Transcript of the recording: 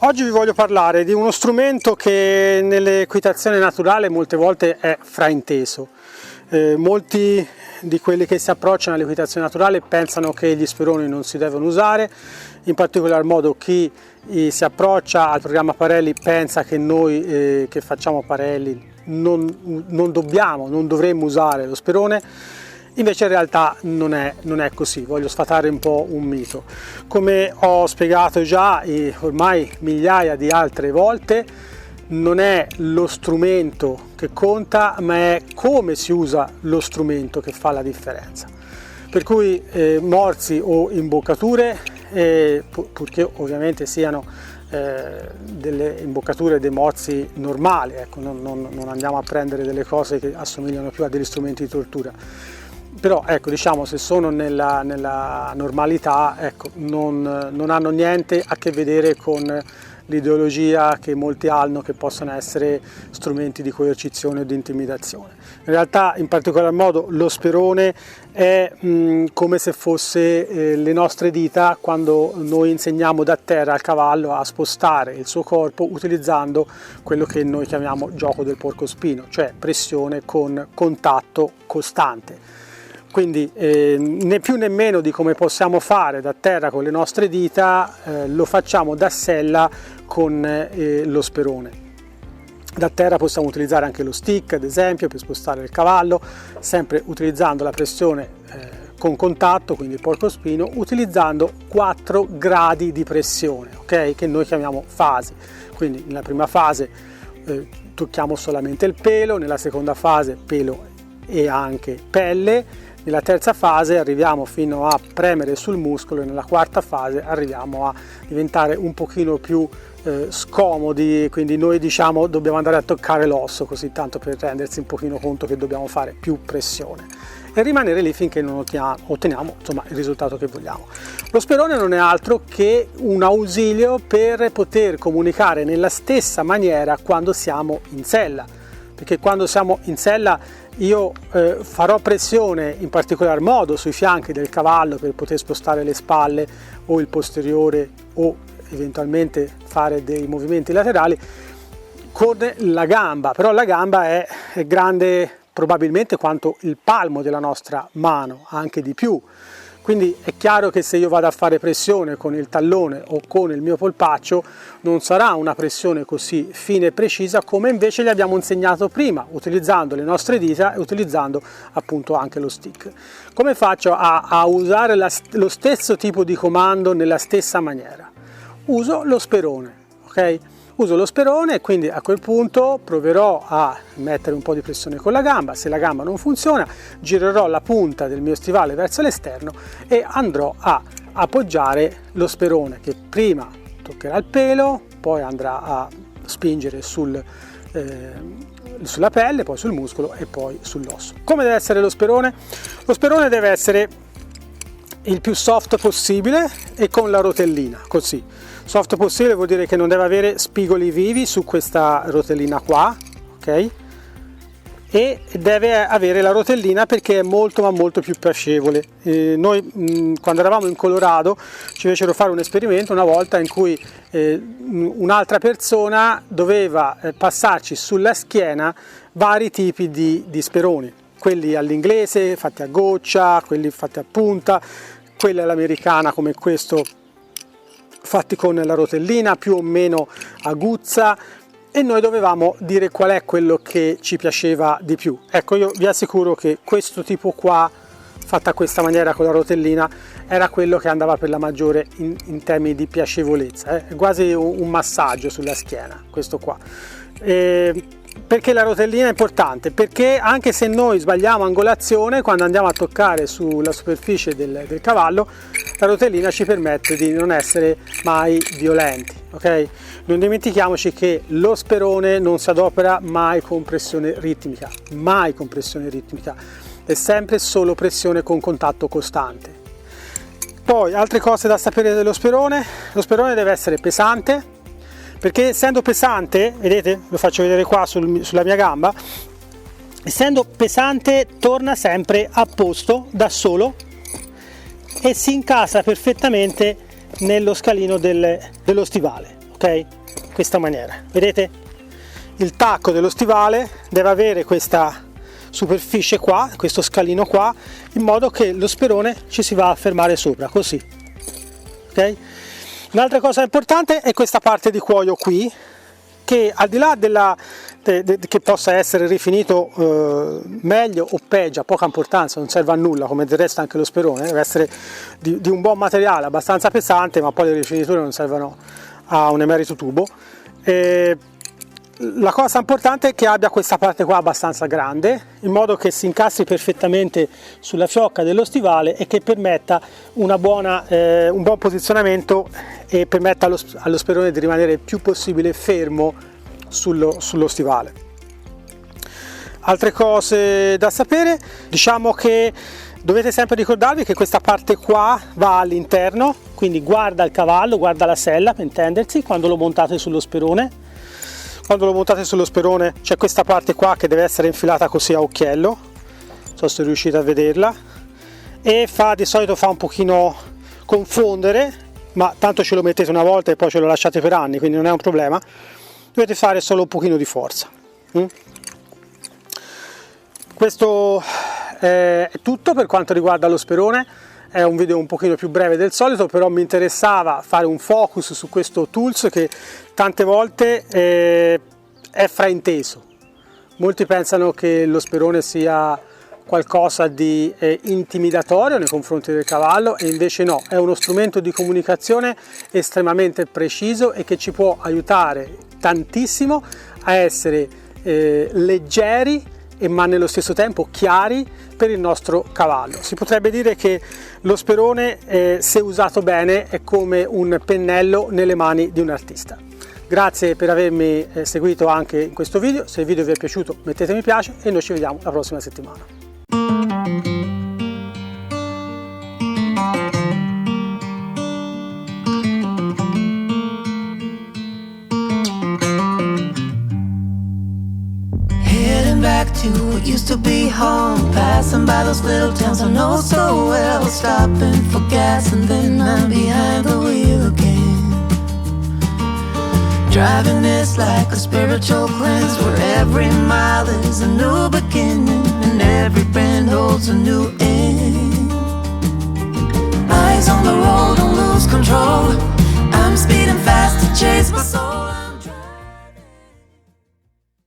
Oggi vi voglio parlare di uno strumento che nell'equitazione naturale molte volte è frainteso. Molti di quelli che si approcciano all'equitazione naturale pensano che gli speroni non si devono usare, in particolar modo chi si approccia al programma Parelli pensa che noi che facciamo Parelli non dovremmo usare lo sperone. Invece in realtà non è così, voglio sfatare un po' un mito. Come ho spiegato già ormai migliaia di altre volte, non è lo strumento che conta, ma è come si usa lo strumento che fa la differenza. Per cui morsi o imboccature, purché ovviamente siano delle imboccature dei morsi normali, ecco, non andiamo a prendere delle cose che assomigliano più a degli strumenti di tortura. Però ecco, diciamo, se sono nella normalità, ecco, non hanno niente a che vedere con l'ideologia che molti hanno che possono essere strumenti di coercizione o di intimidazione. In realtà, in particolar modo, lo sperone è come se fosse le nostre dita quando noi insegniamo da terra al cavallo a spostare il suo corpo utilizzando quello che noi chiamiamo gioco del porcospino, cioè pressione con contatto costante. Quindi né più né meno di come possiamo fare da terra con le nostre dita, lo facciamo da sella con lo sperone. Da terra possiamo utilizzare anche lo stick, ad esempio, per spostare il cavallo, sempre utilizzando la pressione con contatto, quindi il porcospino, utilizzando 4 gradi di pressione, ok? Che noi chiamiamo fasi. Quindi nella prima fase tocchiamo solamente il pelo, nella seconda fase pelo e anche pelle, nella terza fase arriviamo fino a premere sul muscolo e nella quarta fase arriviamo a diventare un pochino più scomodi, quindi noi diciamo dobbiamo andare a toccare l'osso, così tanto per rendersi un pochino conto che dobbiamo fare più pressione e rimanere lì finché non otteniamo insomma il risultato che vogliamo. Lo sperone non è altro che un ausilio per poter comunicare nella stessa maniera quando siamo in sella, perché quando siamo in sella io farò pressione in particolar modo sui fianchi del cavallo per poter spostare le spalle o il posteriore o eventualmente fare dei movimenti laterali con la gamba, però la gamba è grande probabilmente quanto il palmo della nostra mano, anche di più. Quindi è chiaro che se io vado a fare pressione con il tallone o con il mio polpaccio non sarà una pressione così fine e precisa come invece gli abbiamo insegnato prima, utilizzando le nostre dita e utilizzando appunto anche lo stick. Come faccio a usare lo stesso tipo di comando nella stessa maniera? Uso lo sperone, ok? Uso lo sperone e quindi a quel punto proverò a mettere un po' di pressione con la gamba. Se la gamba non funziona, girerò la punta del mio stivale verso l'esterno e andrò a appoggiare lo sperone che prima toccherà il pelo, poi andrà a spingere sulla pelle, poi sul muscolo e poi sull'osso. Come deve essere lo sperone? Lo sperone deve essere il più soft possibile e con la rotellina, così. Soft possibile vuol dire che non deve avere spigoli vivi su questa rotellina qua, ok? E deve avere la rotellina perché è molto ma molto più piacevole. Noi quando eravamo in Colorado ci fecero fare un esperimento una volta in cui un'altra persona doveva passarci sulla schiena vari tipi di speroni, quelli all'inglese fatti a goccia, quelli fatti a punta, quelli all'americana come questo fatti con la rotellina più o meno aguzza, e noi dovevamo dire qual è quello che ci piaceva di più. Ecco, io vi assicuro che questo tipo qua, fatta a questa maniera con la rotellina, era quello che andava per la maggiore in termini di piacevolezza, è quasi un massaggio sulla schiena questo qua. Perché la rotellina è importante? Perché anche se noi sbagliamo angolazione, quando andiamo a toccare sulla superficie del cavallo, la rotellina ci permette di non essere mai violenti, ok? Non dimentichiamoci che lo sperone non si adopera mai con pressione ritmica, mai con pressione ritmica, è sempre solo pressione con contatto costante. Poi, altre cose da sapere dello sperone: lo sperone deve essere pesante, perché essendo pesante, vedete, lo faccio vedere qua sulla mia gamba, essendo pesante torna sempre a posto da solo e si incastra perfettamente nello scalino dello stivale, ok? questa maniera. Vedete? Il tacco dello stivale deve avere questa superficie qua, questo scalino qua, in modo che lo sperone ci si va a fermare sopra, così. Ok? Un'altra cosa importante è questa parte di cuoio qui, che al di là che possa essere rifinito meglio o peggio, ha poca importanza, non serve a nulla, come del resto anche lo sperone, deve essere di un buon materiale, abbastanza pesante, ma poi le rifiniture non servono a un emerito tubo. La cosa importante è che abbia questa parte qua abbastanza grande, in modo che si incastri perfettamente sulla fiocca dello stivale e che permetta un buon posizionamento e permetta allo sperone di rimanere il più possibile fermo sullo stivale. Altre cose da sapere, diciamo che dovete sempre ricordarvi che questa parte qua va all'interno, quindi guarda il cavallo, guarda la sella per intendersi, quando lo montate sullo sperone. Quando lo montate sullo sperone c'è questa parte qua che deve essere infilata così a occhiello, non so se riuscite a vederla, e di solito fa un pochino confondere, ma tanto ce lo mettete una volta e poi ce lo lasciate per anni, quindi non è un problema. Dovete fare solo un pochino di forza. Questo è tutto per quanto riguarda lo sperone. È un video un pochino più breve del solito, però mi interessava fare un focus su questo tools che tante volte è frainteso. Molti pensano che lo sperone sia qualcosa di intimidatorio nei confronti del cavallo, e invece no, è uno strumento di comunicazione estremamente preciso e che ci può aiutare tantissimo a essere leggeri ma nello stesso tempo chiari per il nostro cavallo. Si potrebbe dire che lo sperone, se usato bene, è come un pennello nelle mani di un artista. Grazie per avermi seguito anche in questo video. Se il video vi è piaciuto mettete mi piace e noi ci vediamo la prossima settimana. Back to what used to be home, passing by those little towns I know so well, stopping for gas and then I'm behind the wheel again, driving this like a spiritual cleanse, where every mile is a new beginning and every bend holds a new end. Eyes on the road, don't lose control, I'm speeding fast to chase my soul.